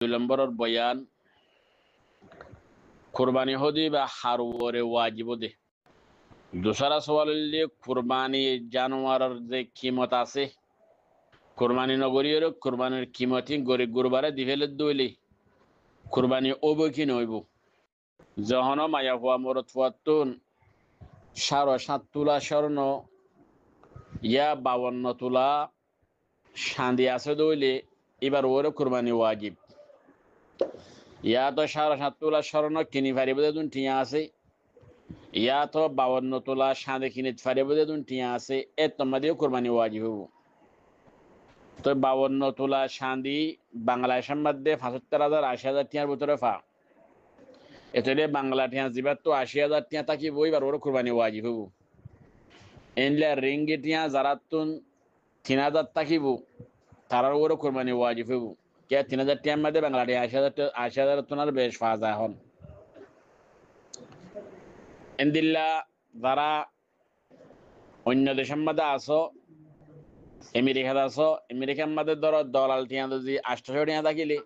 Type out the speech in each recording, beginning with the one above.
দুই নম্বরের বয়ান কুরবানি হদি বা হারুরে ওয়াজিব দে দোসরা সওয়াল হইলে কুরবানি জানোয়ারের যে কিমত আছে কুরবানি নগরীর কুরবানির কিমতি গরিব গুরবারে দিফেলে দইলে কুরবানি ওব কি নইব যখন মায়া হওয়া মরত ফুয়াত্তুন 7.5 তোলা স্বর্ণ ইয়া 52 তোলা শান্তি আছে দইলে এবার ওরে কুরবানি ওয়াজিব ইয়া তো 7.5 তোলা স্বর্ণ কিনি পারিব দুন টিয়া আছে ইয়া তো 52 তোলা শান্তি কিনে পারিব দুন টিয়া আছে এ তোমাদের কুরবানি ওয়াজিব হবো তো 52 তোলা শান্তি বাংলাদেশের মধ্যে 75,000 80,000 টিয়ার ভিতরে ফা এতলে বাংলা টিয়া জিবার তো 80,000 টিয়া থাকি বই বার ওরে কুরবানি ওয়াজিব হবো এনলে রিঙ্গি টিয়া যারা তুন 3,000 থাকিব তারার ওরে কুরবানি ওয়াজিব হবো কে 3,000 টিয়ার মধ্যে বাংলা টিয়া 80,000 তোনার বেশ ফাজা হন এন্দিল্লা যারা অন্য দেশের মধ্যে আসো আমেরিকাতে আসো আমেরিকার মধ্যে ধরো দলাল টিয়া যদি 800 টিয়া থাকিলে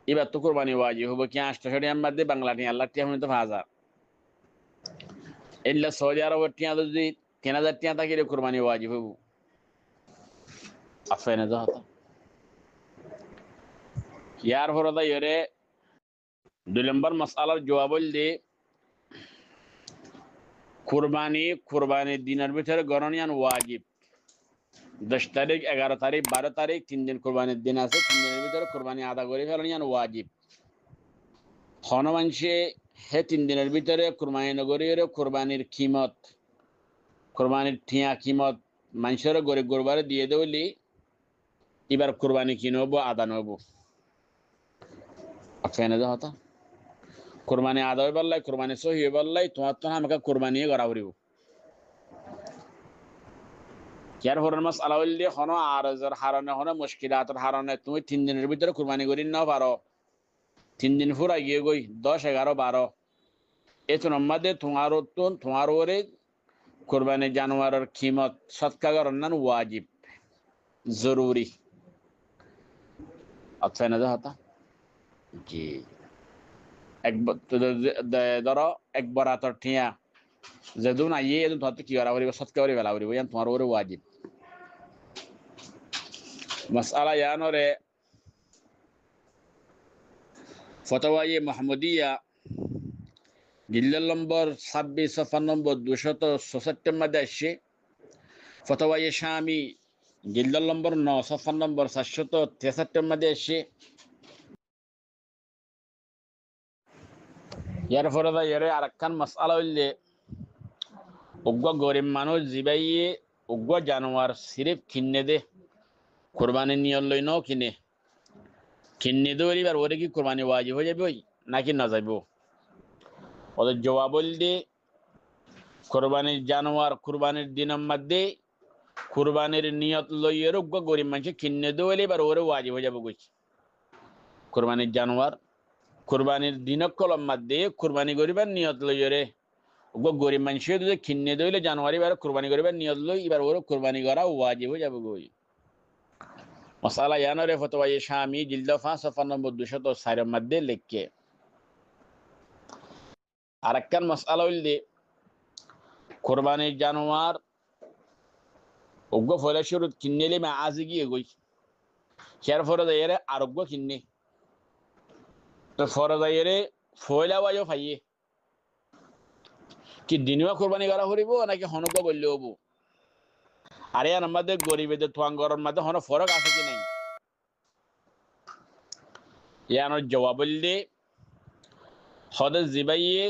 এবার তো কুরবানি ওয়াজিব হবো কি 800 টিয়ার মধ্যে বাংলা টিয়া আল্লাহ টিয়া হইতে ফাজা এল্লা সৌদি আরবের টিয়া যদি 3,000 টিয়া থাকিলে কুরবানি ওয়াজিব হবো আফেনে তো হতো ইয়ার পরে ইরে 2 নম্বর মাসআলার জবাব হইলে কুরবানির দিনের ভিতরে গণনিয়ান ওয়াজিব 10 তারিখ 11 তারিখ 12 তারিখ 3 দিন কুরবানির দিন আছে 3 দিনের ভিতরে কুরবানি আদা করে ফেলানিয়ান ওয়াজিব হনুমানসে হে 3 দিনের ভিতরে কুরবানি নগরীর কুরবানির কিমত কুরবানির টিয়া কিমত মানুষের গরিব গরবারে দিয়ে দেওয়ালি এবার কুরবানি কিনবো আদা নব ফেনে দেওয়া হতো কুরবানি আদা হয়ে বললাই কুরবানি সহি হয়ে বললাই তোমার তো আমাকে কুরবানি করা করিব ইয়ার হরন মাস আলাউল দিয়ে হনো আরজের হারনে হনো মুশকিলাতের হারনে তুমি 3 দিনের ভিতরে কুরবানি করি না পারো 3 দিন ফুরা গিয়ে গই 10 11 12 এত নম্বরে তোমার ওরে কুরবানি জানোয়ারের কিমত সৎকা করার ওয়াজিব জরুরি আচ্ছা না হতা জি ধরো একবার আতর ঠিয়া যেদুন আইয়ে এদুন তোমার কি করা করিব সৎকা করে বেলা করিব ইয়ান তোমার ওরে ওয়াজিব মাসআলা ইয়ানরে ফতওয়ায়ে মুহাম্মদিয়া জিল্লাল নম্বর 26 সফা নম্বর 267 মধ্যে আসছে ফতওয়ায়ে শামি জিল্লাল নম্বর 9 সফা নম্বর 763 মধ্যে আসছে ইয়ার পরে এর আরেকখান মাসআলা হইলে উগ্র গরিব মানুষ জিবাইয়ে উগ্র জানোয়ার সিরিফ কিনে দে কুরবানি নিয়ত লই ন কিনে দে এবার ওরে কি কুরবানি ওয়াজিব হয়ে যাবে নাকি না যাইব ওদের জবাব হইলে কুরবানির জানোয়ার কুরবানির দিনের মধ্যে কুরবানির নিয়ত লইয়ে উগ্র গরিব মানুষ কিনে দে এবার ওরে ওয়াজিব হয়ে যাবে কইছে কুরবানির জানোয়ার কুরবানির দিনক কলম মধ্যে কুরবানি করিবার নিয়ত লইয়ে গরিব মানুষের যদি কিনে দইলে জানুয়ারি এবার কুরবানি করিবার নিয়ত লই এবার ওর কুরবানি করা ওয়াজিব হয়ে যাবে গই মাসালা ইয়ানরে ফতওয়ায়ে শামি জিলদ 5 সফা নম্বর 204 মধ্যে লিখকে আরেকখান মাসআলা হইলে কুরবানির জানোয়ার উগ্র ফলে শুরু কিনলে মা আজি গিয়ে গই খেয়ার ফরজ এর আরোগ্য কিনে তো ফরজ এর ফয়লা ওয়াজো ফাইয়ে কি দিনও কুরবানি করা হরিব নাকি হনক বললে হবো আরে আমাদের গরিবেদের তোয়াঙ্গরের মধ্যে হন ফরক আছে কি নাই ইয়ানোর জবাব বললে হদে জিবাইয়ে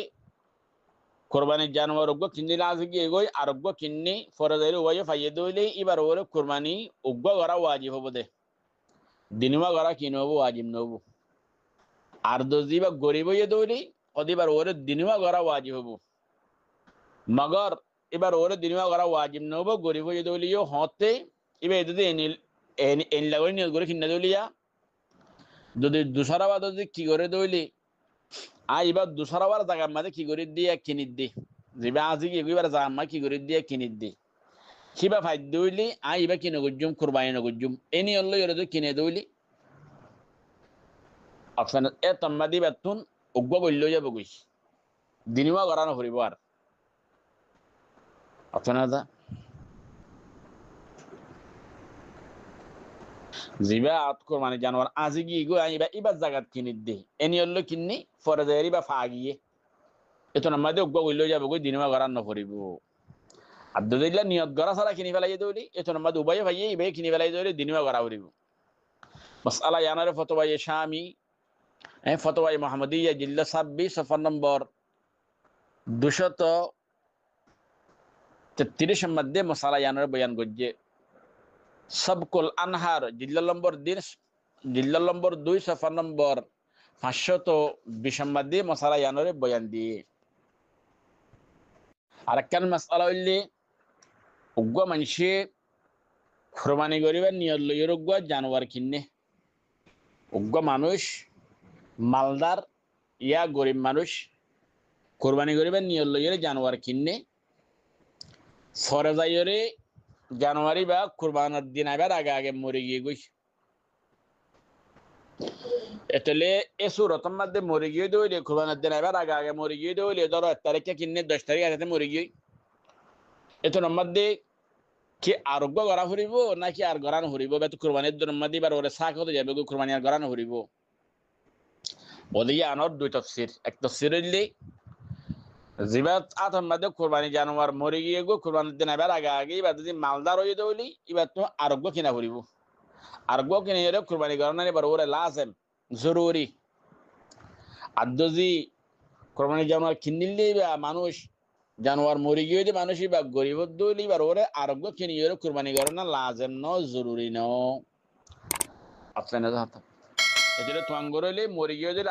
কুরবানির জানোয়ার উগ্র কিনলে আছে কি এগোই আরোগ্য কিন্নি ফরজের ওয়াজে ফাইয়ে দইলে এবার ওরে কুরবানি উগ্র করা ওয়াজিব হবো দে দিনওয়া করা কিনবো ওয়াজিব নবো আর দজি বা গরিব হইয়ে দইলে ওদিবার ওরে দিনওয়া করা ওয়াজিব হবো মগর এবার ওরে দিনওয়া করা ওয়াজিব নবো গরিব হইয়ে দইলিও হতে এবার যদি এন লাগলে নিয়োগ করে কিনে দইলিয়া যদি দুসরাবাদ যদি কি করে দইলি এবার দুসরাবার জায়গার মাঝে কি করে দিয়ে কিনি দি যেবা আজি এবার জামা কি করে দিয়ে কিনি দি কিবা ফাইদ দইলি এবার কিনে গুজুম কুরবানি নগুজুম এনি হলো এর কিনে দইলি অপশন এ তম্মাদি বেতুন উগ্র বলল যাব গইস দিনিওয়া গরানো হরিব আর অপশন দা জিবা আত কোরবানি জানোয়ার আজি গি গো আইবা ইবা জাগাত কিনি দে এনি হল্লো কিন্নি ফরে যাইরি বা ফাগিয়ে এতো নামাদে উগ্র বলল যাব গই দিনিওয়া গরানো হরিব আব্দুল্লাহ নিয়ত গরা সারা কিনি ফেলাই দৌলি এতো নামাদে উবাই ভাইয়ে ইবে কিনি ফেলাই দৌলি দিনিওয়া গরা হরিব মাসআলা ইয়ানারে ফতোয়া শামি ফতোয়া মুহাম্মাদিয়া জিল্লা 26 সফর নম্বর 233 এর মধ্যে মাসআলা ইয়ানারে বয়ান করছে सबकुल अनहार जिल्ला नंबर 2 सफर नंबर 520 मध्य मसाला यानरे बयान दिए আরেকখান মাসআলা হইলে উগ্র মানুষে কুরবানি করিবার নিয়ত লইয়া উগ্র জানোয়ার কিনে উগ্র মানুষ মালদার ইয়া গরিব মানুষ কুরবানি করিবার নিয়ত লইয়া জানোয়ার কিনে ফরে যাইরে জানুয়ারি বা কুরবানের দিন আবার আগে আগে মরে গিয়ে গই এতলে এ সুরতর মধ্যে মরে গিয়ে দইলে কুরবানের দিন আবার আগে আগে মরে গিয়ে দইলে ধরো 1 তারিখে কিনে 10 তারিখ আগে মরে গিয়ে এতর মধ্যে কি আরোগ্য করা হরিব নাকি আর গরান হরিব বা কুরবানির দিন মধ্যে এবার ওরে সাক হতে যাবে কুরবানি আর গরান হরিব ওদিকে আনর দুই তাফসীর এক তাফসীর হইলে জিবাত আতর মধ্যে কুরবানি জানোয়ার মরে গিয়ে গো কুরবানির দিন আবার আগে আগে এবার যদি মালদার হয়ে দইলি এবার তো আরোগ্য কিনা হরিব আরোগ্য কিনে এর কুরবানি গরান এবার ওরে লাজেম জরুরি আর যদি কুরবানি জানোয়ার কিনলে মানুষ জানোয়ার মরে গিয়ে যে মানুষ বা গরিব দইলি এবার ওরে আরোগ্য কিনে এর কুরবানি গরান লাজেম ন জরুরি ন আপনারা জানতে এটা তো আঙ্গরলে মরে গিয়ে যে